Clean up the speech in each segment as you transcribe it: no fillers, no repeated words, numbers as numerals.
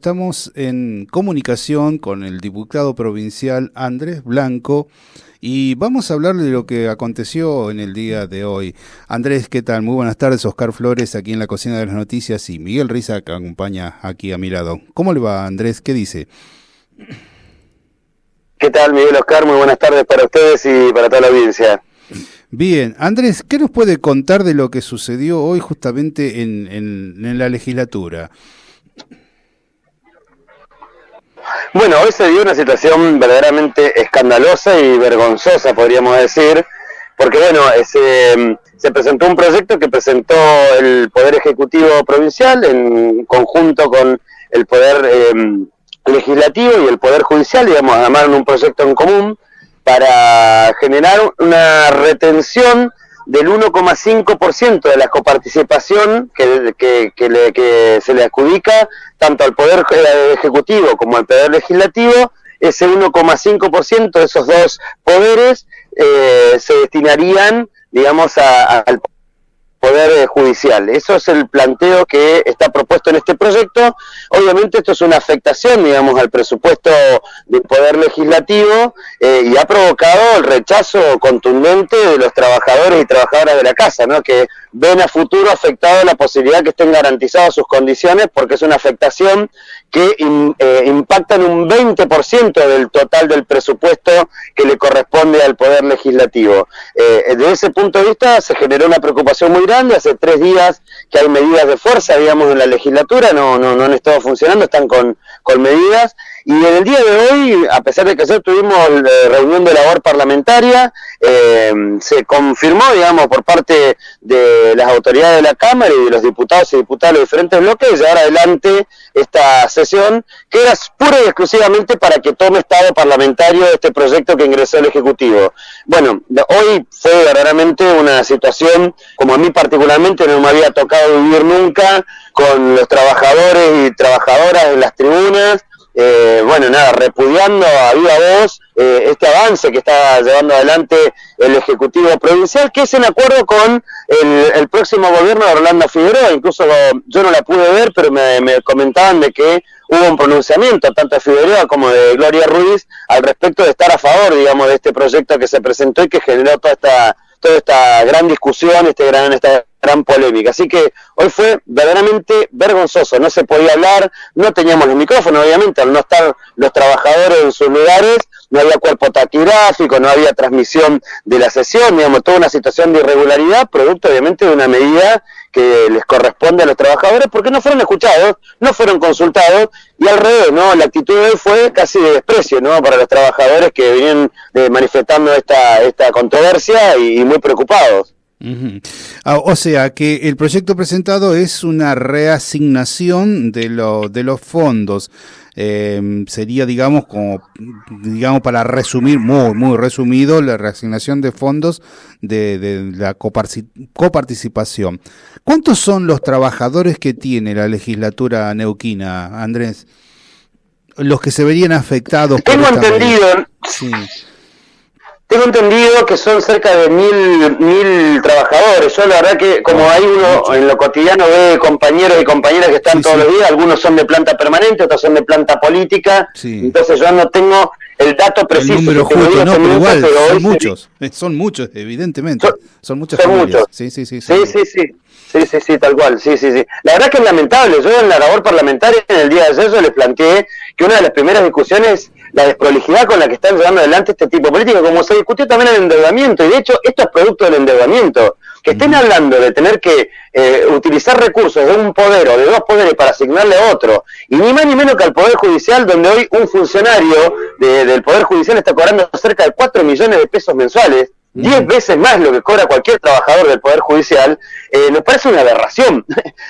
estamos en comunicación con el diputado provincial Andrés Blanco y vamos a hablar de lo que aconteció en el día de hoy. Andrés, ¿qué tal? Muy buenas tardes, Oscar Flores aquí en la Cocina de las Noticias y Miguel Riza que acompaña aquí a mi lado. ¿Cómo le va, Andrés? ¿Qué dice? ¿Qué tal, Miguel, Oscar? Muy buenas tardes para ustedes y para toda la audiencia. Bien, Andrés, ¿qué nos puede contar de lo que sucedió hoy justamente en la legislatura? Bueno, hoy se dio una situación verdaderamente escandalosa y vergonzosa, podríamos decir, porque bueno, se presentó un proyecto que presentó el Poder Ejecutivo Provincial en conjunto con el Poder Legislativo y el Poder Judicial, digamos, armaron un proyecto en común para generar una retención del 1,5% de la coparticipación que se le adjudica tanto al Poder Ejecutivo como al Poder Legislativo. Ese 1,5% de esos dos poderes se destinarían, digamos, al Poder Judicial. Eso es el planteo que está propuesto en este proyecto. Obviamente esto es una afectación, digamos, al presupuesto del Poder Legislativo y ha provocado el rechazo contundente de los trabajadores y trabajadoras de la Casa, ¿no? Que ven a futuro afectado la posibilidad que estén garantizadas sus condiciones porque es una afectación que impacta en un 20% del total del presupuesto que le corresponde al Poder Legislativo. Desde ese punto de vista se generó una preocupación muy grande. Hace 3 días que hay medidas de fuerza, digamos, en la legislatura, no han estado funcionando, están con medidas. Y en el día de hoy, a pesar de que ayer tuvimos reunión de labor parlamentaria, se confirmó, digamos, por parte de las autoridades de la Cámara y de los diputados y diputadas de los diferentes bloques, llevar adelante esta sesión, que era pura y exclusivamente para que tome estado parlamentario este proyecto que ingresó el Ejecutivo. Bueno, hoy fue verdaderamente una situación, como a mí particularmente no me había tocado vivir nunca, con los trabajadores y trabajadoras en las tribunas, bueno, nada, repudiando a viva voz este avance que está llevando adelante el Ejecutivo Provincial, que es en acuerdo con el próximo gobierno de Orlando Figueroa. Incluso yo no la pude ver, pero me comentaban de que hubo un pronunciamiento tanto de Figueroa como de Gloria Ruiz al respecto de estar a favor, digamos, de este proyecto que se presentó y que generó toda esta gran discusión, esta gran polémica. Así que hoy fue verdaderamente vergonzoso, no se podía hablar, no teníamos los micrófonos, obviamente, al no estar los trabajadores en sus lugares, no había cuerpo taquigráfico, no había transmisión de la sesión, digamos, toda una situación de irregularidad, producto obviamente de una medida que les corresponde a los trabajadores porque no fueron escuchados, no fueron consultados y al revés, ¿no? La actitud de hoy fue casi de desprecio, ¿no? Para los trabajadores que venían manifestando esta controversia y muy preocupados. Uh-huh. O sea que el proyecto presentado es una reasignación de los fondos. Sería, digamos, para resumir, muy resumido, la reasignación de fondos de la coparticipación. ¿Cuántos son los trabajadores que tiene la legislatura neuquina, Andrés? Los que se verían afectados. Tengo entendido. Sí. Tengo entendido que son cerca de 1.000 trabajadores. Yo la verdad que como hay uno en lo cotidiano ve compañeros y compañeras que están todos los días, algunos son de planta permanente, otros son de planta política, entonces yo no tengo el dato preciso. El número justo, no, pero igual, son muchos, evidentemente, son muchas familias. Sí, tal cual, sí. La verdad que es lamentable. Yo en la labor parlamentaria en el día de ayer yo les planteé que una de las primeras discusiones, la desprolijidad con la que están llevando adelante este tipo de política, como se discutió también el endeudamiento, y de hecho esto es producto del endeudamiento, que estén hablando de tener que utilizar recursos de un poder o de dos poderes para asignarle a otro, y ni más ni menos que al Poder Judicial, donde hoy un funcionario del Poder Judicial está cobrando cerca de 4 millones de pesos mensuales, 10 veces más lo que cobra cualquier trabajador del Poder Judicial, nos parece una aberración,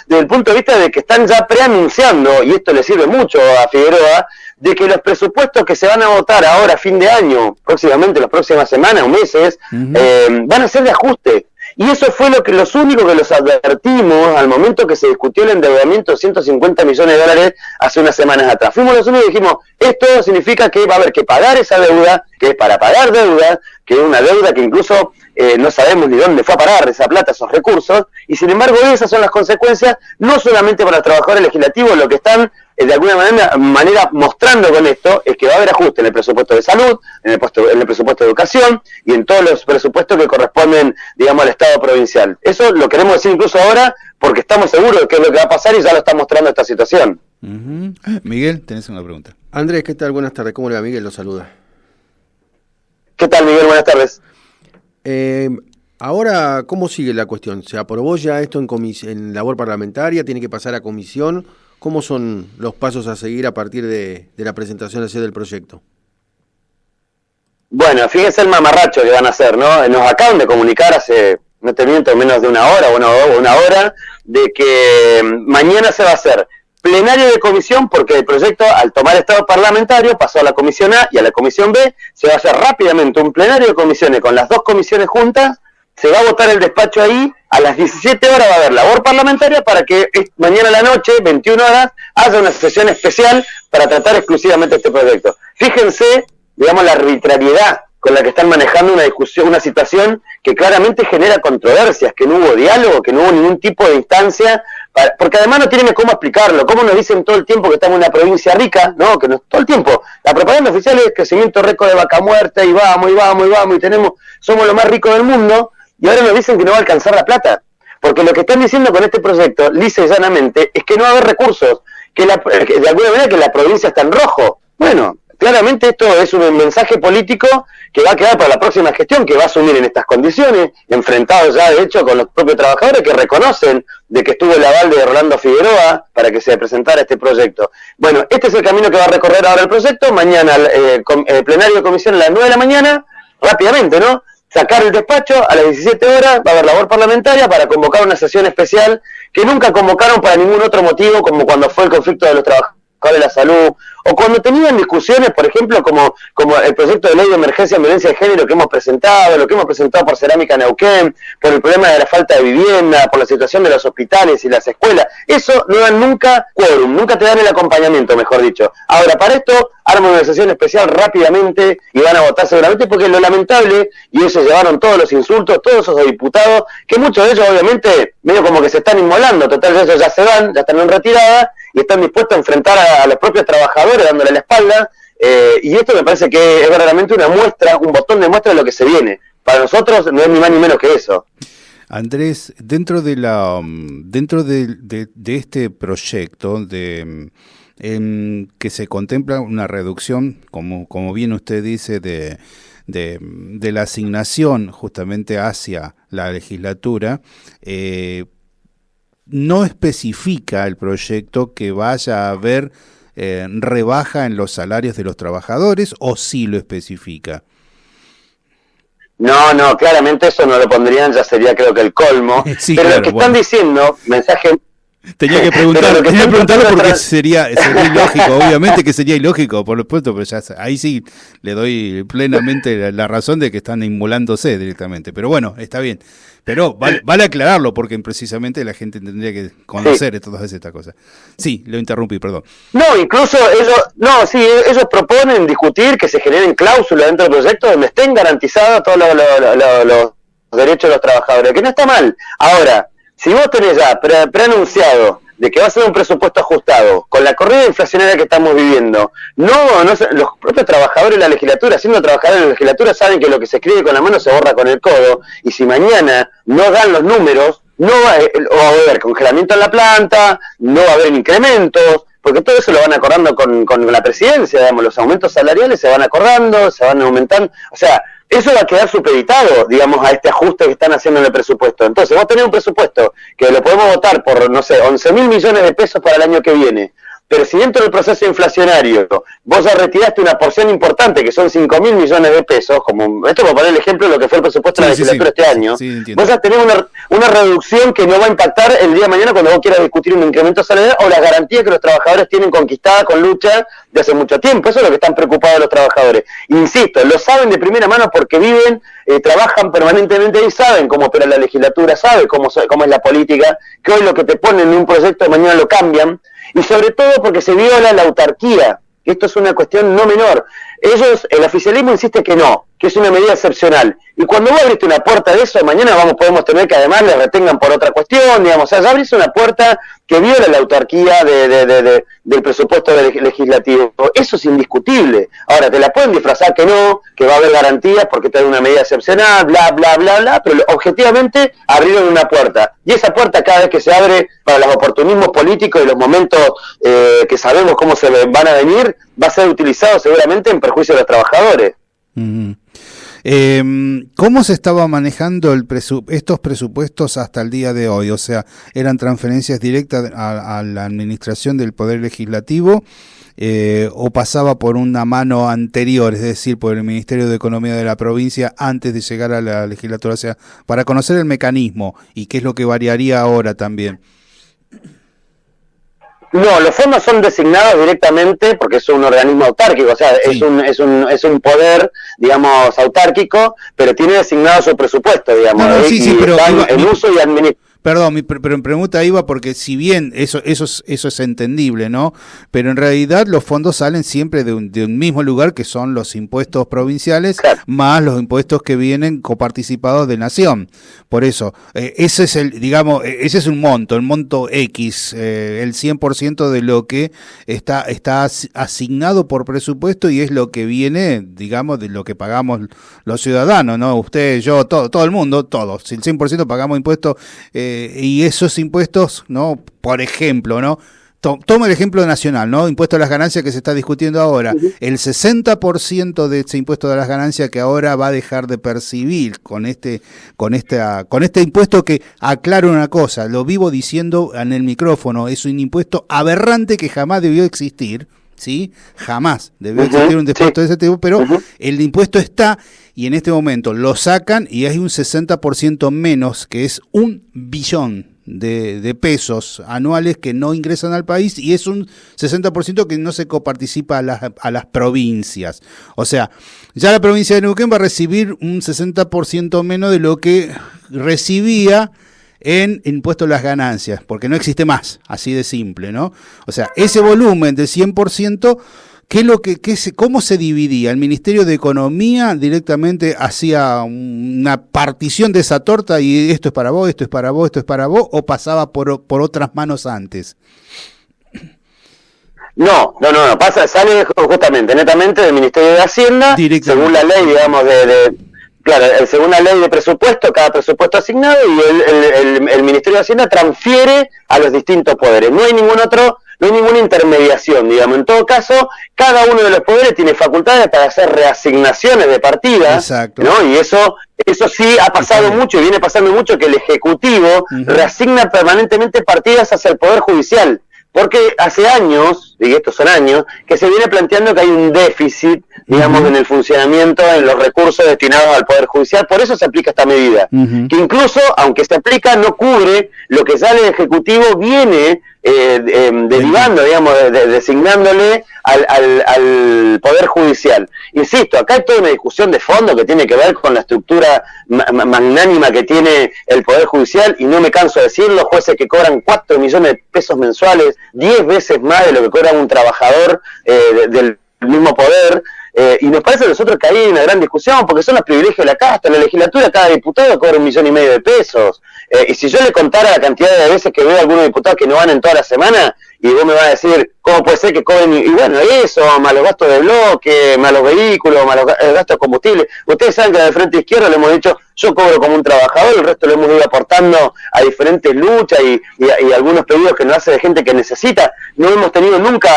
desde el punto de vista de que están ya preanunciando, y esto le sirve mucho a Figueroa, de que los presupuestos que se van a votar ahora a fin de año, próximamente, las próximas semanas o meses, van a ser de ajuste. Y eso fue los únicos que los advertimos al momento que se discutió el endeudamiento de 150 millones de dólares hace unas semanas atrás. Fuimos los únicos que dijimos, esto significa que va a haber que pagar esa deuda, que es para pagar deuda, que es una deuda que incluso no sabemos ni dónde fue a parar esa plata, esos recursos, y sin embargo esas son las consecuencias, no solamente para los trabajadores legislativos, lo que están de alguna manera mostrando con esto es que va a haber ajuste en el presupuesto de salud, en el presupuesto de educación y en todos los presupuestos que corresponden, digamos, al Estado provincial. Eso lo queremos decir incluso ahora porque estamos seguros de qué es lo que va a pasar y ya lo está mostrando esta situación. Miguel, tenés una pregunta. Andrés, ¿qué tal? Buenas tardes. ¿Cómo le va? Miguel lo saluda. ¿Qué tal, Miguel? Buenas tardes. Ahora, ¿cómo sigue la cuestión? ¿Se aprobó ya esto en labor parlamentaria? ¿Tiene que pasar a comisión? ¿Cómo son los pasos a seguir a partir de la presentación así del proyecto? Bueno, fíjense el mamarracho que van a hacer, ¿no? Nos acaban de comunicar hace, no te miento, menos de una hora, de que mañana se va a hacer plenario de comisión, porque el proyecto, al tomar estado parlamentario, pasó a la comisión A y a la comisión B, se va a hacer rápidamente un plenario de comisiones con las dos comisiones juntas, se va a votar el despacho ahí, a las 17 horas va a haber labor parlamentaria para que mañana a la noche, 21 horas, haya una sesión especial para tratar exclusivamente este proyecto. Fíjense, digamos, la arbitrariedad con la que están manejando una discusión, una situación que claramente genera controversias, que no hubo diálogo, que no hubo ningún tipo de instancia, porque además no tienen cómo explicarlo, cómo nos dicen todo el tiempo que estamos en una provincia rica, ¿no? Que todo el tiempo, la propaganda oficial es crecimiento récord de vaca muerta, y vamos, y somos lo más rico del mundo, y ahora nos dicen que no va a alcanzar la plata, porque lo que están diciendo con este proyecto, lisa y llanamente, es que no va a haber recursos, que de alguna manera que la provincia está en rojo. Bueno, claramente esto es un mensaje político que va a quedar para la próxima gestión, que va a asumir en estas condiciones, enfrentados ya de hecho con los propios trabajadores que reconocen de que estuvo el aval de Rolando Figueroa para que se presentara este proyecto. Bueno, este es el camino que va a recorrer ahora el proyecto. Mañana el plenario de comisión a las 9 de la mañana, rápidamente, ¿no? Sacar el despacho a las 17 horas, va a haber labor parlamentaria para convocar una sesión especial que nunca convocaron para ningún otro motivo, como cuando fue el conflicto de los trabajadores de la salud, o cuando tenían discusiones, por ejemplo, como el proyecto de ley de emergencia en violencia de género que hemos presentado, lo que hemos presentado por Cerámica Neuquén, por el problema de la falta de vivienda, por la situación de los hospitales y las escuelas. Eso no dan nunca quórum, nunca te dan el acompañamiento, mejor dicho. Ahora, para esto, arman una sesión especial rápidamente y van a votar seguramente, porque lo lamentable, y ellos llevaron todos los insultos, todos esos diputados, que muchos de ellos obviamente medio como que se están inmolando, total, ellos ya se van, ya están en retirada, y están dispuestos a enfrentar a los propios trabajadores dándole la espalda, y esto me parece que es verdaderamente una muestra, un botón de muestra de lo que se viene. Para nosotros no es ni más ni menos que eso. Andrés, dentro de este proyecto que se contempla una reducción, como bien usted dice, de la asignación justamente hacia la legislatura, no especifica el proyecto que vaya a haber rebaja en los salarios de los trabajadores, ¿o sí lo especifica? No, claramente eso no lo pondrían, ya sería creo que el colmo. Sí, pero claro, lo que están diciendo, mensaje... Tenía que preguntarlo porque sería ilógico, obviamente que sería ilógico, por supuesto, pero ya ahí sí le doy plenamente la razón de que están inmolándose directamente. Pero bueno, está bien. Pero vale aclararlo, porque precisamente la gente tendría que conocer todas estas cosas. Sí, lo interrumpí, perdón. No, incluso ellos proponen discutir que se generen cláusulas dentro del proyecto donde estén garantizados todos los derechos de los trabajadores, que no está mal. Ahora, si vos tenés ya preanunciado de que va a ser un presupuesto ajustado, con la corrida inflacionaria que estamos viviendo, los propios trabajadores de la legislatura, siendo trabajadores de la legislatura, saben que lo que se escribe con la mano se borra con el codo, y si mañana no dan los números, no va a haber congelamiento en la planta, no va a haber incrementos, porque todo eso lo van acordando con la presidencia, digamos, los aumentos salariales se van acordando, se van aumentando, o sea, eso va a quedar supeditado, digamos, a este ajuste que están haciendo en el presupuesto. Entonces, vos tenés un presupuesto que lo podemos votar por, 11.000 millones de pesos para el año que viene, pero si dentro del proceso inflacionario vos ya retiraste una porción importante, que son 5.000 millones de pesos, como esto para poner el ejemplo de lo que fue el presupuesto de la legislatura este año, vos ya tenés una reducción que no va a impactar el día de mañana cuando vos quieras discutir un incremento salarial o las garantías que los trabajadores tienen conquistadas con lucha de hace mucho tiempo. Eso es lo que están preocupados los trabajadores. Insisto, lo saben de primera mano porque viven, trabajan permanentemente y saben cómo opera la legislatura, saben cómo es la política, que hoy lo que te ponen en un proyecto mañana lo cambian, y sobre todo porque se viola la autarquía. Esto es una cuestión no menor. El oficialismo insiste que no, que es una medida excepcional. Y cuando vos abriste una puerta de eso, mañana podemos tener que además le retengan por otra cuestión, digamos, o sea, ya abriste una puerta que viola la autarquía del presupuesto legislativo. Eso es indiscutible. Ahora, te la pueden disfrazar que no, que va a haber garantías porque te da una medida excepcional, bla, bla, bla, bla, pero objetivamente abrieron una puerta. Y esa puerta cada vez que se abre para los oportunismos políticos y los momentos que sabemos cómo se van a venir, va a ser utilizado seguramente en perjuicio de los trabajadores. Uh-huh. ¿Cómo se estaba manejando estos presupuestos hasta el día de hoy? O sea, ¿eran transferencias directas a la administración del Poder Legislativo o pasaba por una mano anterior, es decir, por el Ministerio de Economía de la provincia antes de llegar a la legislatura? O sea, para conocer el mecanismo y qué es lo que variaría ahora también. No, los fondos son designados directamente porque es un organismo autárquico, o sea, sí. es un poder, digamos, autárquico, pero tiene designado su presupuesto, digamos, pero en uso y administración. Perdón, pero en pregunta iba porque si bien eso es entendible, ¿no? Pero en realidad los fondos salen siempre de un mismo lugar, que son los impuestos provinciales, claro, más los impuestos que vienen coparticipados de Nación. Por eso, ese es ese es un monto, el monto X, el 100% de lo que está asignado por presupuesto y es lo que viene, digamos, de lo que pagamos los ciudadanos, ¿no? Usted, yo, todo el mundo, todos. El 100% pagamos impuestos, y esos impuestos, ¿no? Por ejemplo, ¿no? Toma el ejemplo nacional, ¿no? Impuesto a las ganancias que se está discutiendo ahora. Uh-huh. El 60% de ese impuesto a las ganancias que ahora va a dejar de percibir con este impuesto que, aclaro una cosa, lo vivo diciendo en el micrófono, es un impuesto aberrante que jamás debió existir, ¿sí? Jamás debió existir un impuesto de ese tipo, pero el impuesto está y en este momento lo sacan y hay un 60% menos, que es 1 billón de pesos anuales que no ingresan al país y es un 60% que no se coparticipa a las provincias. O sea, ya la provincia de Neuquén va a recibir un 60% menos de lo que recibía en impuesto a las ganancias, porque no existe más, así de simple, ¿no? O sea, ese volumen del 100%, ¿cómo se dividía? ¿El Ministerio de Economía directamente hacía una partición de esa torta y esto es para vos, esto es para vos, esto es para vos, o pasaba por otras manos antes? No, sale justamente, netamente del Ministerio de Hacienda, según la ley, digamos, claro, según la ley de presupuesto, cada presupuesto asignado, y el Ministerio de Hacienda transfiere a los distintos poderes. No hay ninguna intermediación, digamos. En todo caso, cada uno de los poderes tiene facultades para hacer reasignaciones de partidas, ¿no? Y eso sí ha pasado mucho y viene pasando mucho, que el Ejecutivo reasigna permanentemente partidas hacia el Poder Judicial. Porque hace años, y estos son años, que se viene planteando que hay un déficit, digamos, en el funcionamiento, en los recursos destinados al Poder Judicial. Por eso se aplica esta medida, que incluso, aunque se aplica, no cubre lo que ya el Ejecutivo viene derivando, digamos, designándole al Poder Judicial. Insisto, acá hay toda una discusión de fondo que tiene que ver con la estructura magnánima que tiene el Poder Judicial, y no me canso de decirlo, jueces que cobran 4 millones de pesos mensuales, 10 veces más de lo que cobra un trabajador del mismo poder, y nos parece a nosotros que ahí hay una gran discusión, porque son los privilegios de la casta. En la legislatura cada diputado cobra 1,5 millones de pesos, y si yo le contara la cantidad de veces que veo a algunos diputados que no van en toda la semana, y vos me vas a decir, ¿cómo puede ser que cobren? Y bueno, eso, más los gastos de bloque, más los vehículos, más los gastos de combustible. Ustedes saben que de Frente Izquierda le hemos dicho, yo cobro como un trabajador, el resto lo hemos ido aportando a diferentes luchas y algunos pedidos que nos hace de gente que necesita. No hemos tenido nunca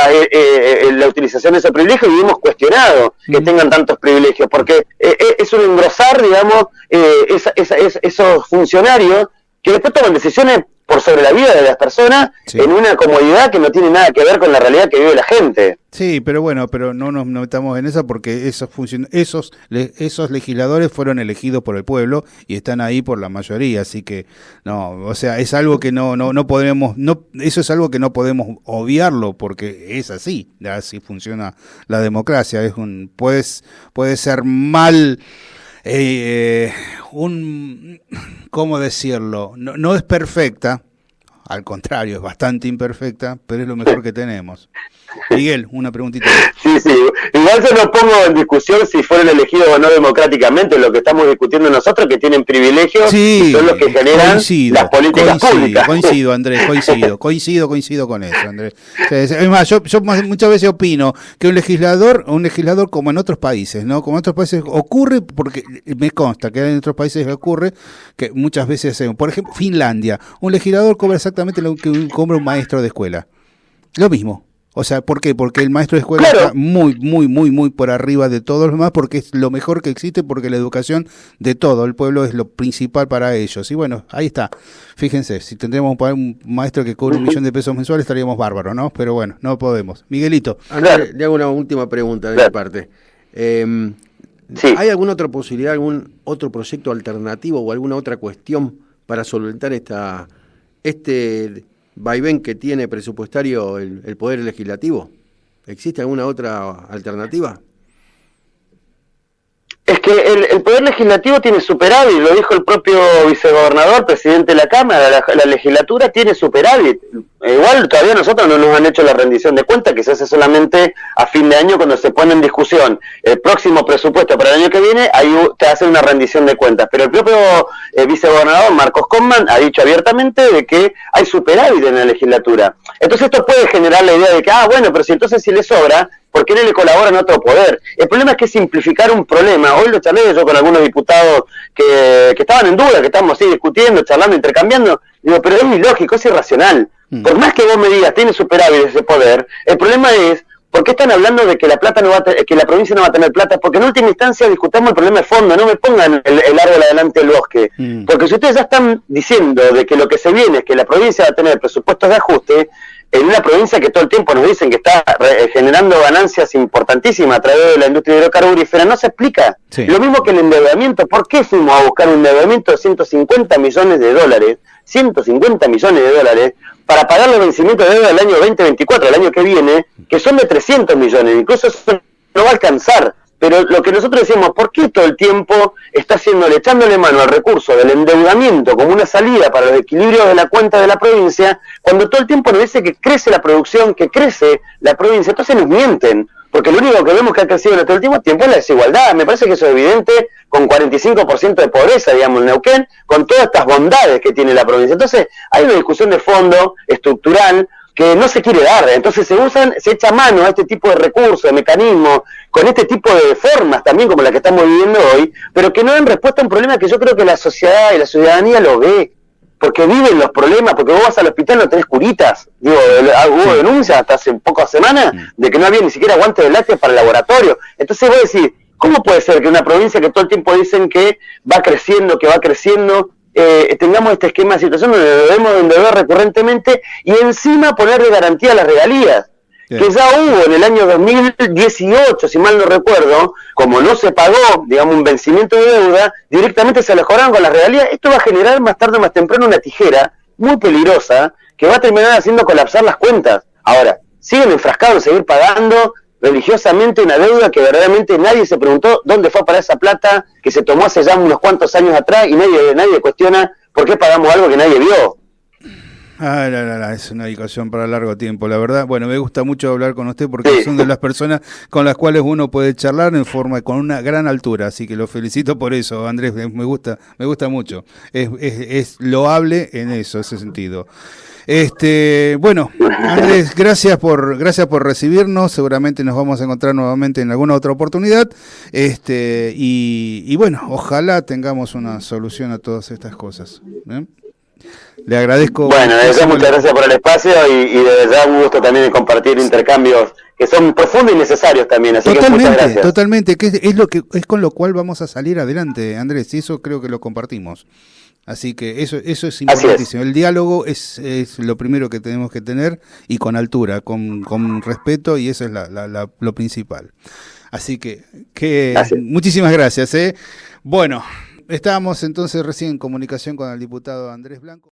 la utilización de esos privilegios y hemos cuestionado que tengan tantos privilegios, porque es un engrosar, digamos, esos funcionarios que después toman decisiones por sobre la vida de las personas, en una comodidad que no tiene nada que ver con la realidad que vive la gente. Sí, pero bueno, no nos metamos en eso, porque esos legisladores fueron elegidos por el pueblo y están ahí por la mayoría, así que no, o sea, es algo que no podemos, eso es algo que no podemos obviarlo, porque es así funciona la democracia. Puede ser mal, ¿cómo decirlo? No es perfecta, al contrario, es bastante imperfecta, pero es lo mejor que tenemos. Miguel, una preguntita. Sí, igual yo no pongo en discusión si fueron elegidos o no democráticamente. Lo que estamos discutiendo nosotros, que tienen privilegios, y son los que generan las políticas públicas. Coincido, Andrés, coincido con eso, Andrés. Es más, yo muchas veces opino que un legislador como en otros países, ¿no? Como en otros países ocurre, porque me consta que en otros países ocurre, que muchas veces hacemos. Por ejemplo, Finlandia, un legislador cobra exactamente lo que cobra un maestro de escuela. Lo mismo. O sea, ¿por qué? Porque el maestro de escuela está muy por arriba de todos los demás, porque es lo mejor que existe, porque la educación de todo el pueblo es lo principal para ellos. Y bueno, ahí está. Fíjense, si tendríamos un maestro que cobre 1 millón de pesos mensuales, estaríamos bárbaros, ¿no? Pero bueno, no podemos. Miguelito. Andrés, le hago una última pregunta de mi parte. ¿Hay alguna otra posibilidad, algún otro proyecto alternativo o alguna otra cuestión para solventar este vaivén que tiene presupuestario el Poder Legislativo? ¿Existe alguna otra alternativa? Es que el Poder Legislativo tiene superávit, lo dijo el propio vicegobernador, presidente de la Cámara, la legislatura tiene superávit. Igual todavía nosotros no nos han hecho la rendición de cuentas, que se hace solamente a fin de año cuando se pone en discusión el próximo presupuesto para el año que viene, ahí te hacen una rendición de cuentas. Pero el propio vicegobernador Marcos Comman ha dicho abiertamente de que hay superávit en la legislatura. Entonces esto puede generar la idea de que, bueno, pero si entonces si le sobra, ¿por qué no le colaboran a otro poder? El problema es que simplificar un problema. Hoy lo charlé yo con algunos diputados que estaban en duda, que estábamos así discutiendo, charlando, intercambiando. Digo, pero es ilógico, es irracional. Por más que vos me digas, tiene superávit ese poder, el problema es, ¿por qué están hablando de que la plata no va que la provincia no va a tener plata? Porque en última instancia discutamos el problema de fondo, no me pongan el árbol adelante del bosque. Porque si ustedes ya están diciendo de que lo que se viene es que la provincia va a tener presupuestos de ajuste, en una provincia que todo el tiempo nos dicen que está generando ganancias importantísimas a través de la industria hidrocarburífera, no se explica. Sí. Lo mismo que el endeudamiento. ¿Por qué fuimos a buscar un endeudamiento de 150 millones de dólares? 150 millones de dólares para pagar los vencimientos de deuda del año 2024, el año que viene, que son de 300 millones. Incluso eso no va a alcanzar. Pero lo que nosotros decíamos, ¿por qué todo el tiempo está echándole mano al recurso del endeudamiento como una salida para los equilibrios de la cuenta de la provincia, cuando todo el tiempo nos dice que crece la producción, que crece la provincia? Entonces nos mienten, porque lo único que vemos que ha crecido en todo el tiempo es la desigualdad. Me parece que eso es evidente, con 45% de pobreza, digamos, en Neuquén, con todas estas bondades que tiene la provincia. Entonces hay una discusión de fondo, estructural, que no se quiere dar. Entonces se echa mano a este tipo de recursos, de mecanismos, con este tipo de formas también como la que estamos viviendo hoy, pero que no dan respuesta a un problema que yo creo que la sociedad y la ciudadanía lo ve, porque viven los problemas, porque vos vas al hospital y no tenés curitas. Digo, hubo denuncias hasta hace pocas semanas de que no había ni siquiera guantes de lácteos para el laboratorio. Entonces vos decís, ¿cómo puede ser que una provincia que todo el tiempo dicen que va creciendo, tengamos este esquema de situación donde debemos endeudar recurrentemente y encima ponerle garantía a las regalías? Que ya hubo en el año 2018, si mal no recuerdo, como no se pagó, digamos, un vencimiento de deuda, directamente se alejaron con las regalías. Esto va a generar más tarde o más temprano una tijera muy peligrosa que va a terminar haciendo colapsar las cuentas. Ahora, siguen enfrascados en seguir pagando religiosamente una deuda que verdaderamente nadie se preguntó dónde fue para esa plata que se tomó hace ya unos cuantos años atrás y nadie cuestiona por qué pagamos algo que nadie vio. Es una dedicación para largo tiempo, la verdad. Bueno, me gusta mucho hablar con usted porque son de las personas con las cuales uno puede charlar con una gran altura, así que lo felicito por eso, Andrés. Me gusta mucho. Es loable en ese sentido. Bueno, Andrés, gracias por recibirnos. Seguramente nos vamos a encontrar nuevamente en alguna otra oportunidad. Y bueno, ojalá tengamos una solución a todas estas cosas. Le agradezco. Bueno, muchas gracias por el espacio y de verdad un gusto también de compartir intercambios que son profundos y necesarios también, así que muchas gracias. Totalmente, que es con lo cual vamos a salir adelante, Andrés, y eso creo que lo compartimos. Así que eso es importantísimo. El diálogo es lo primero que tenemos que tener, y con altura, con respeto, y eso es lo principal. Así que muchísimas gracias. Bueno, estábamos entonces recién en comunicación con el diputado Andrés Blanco.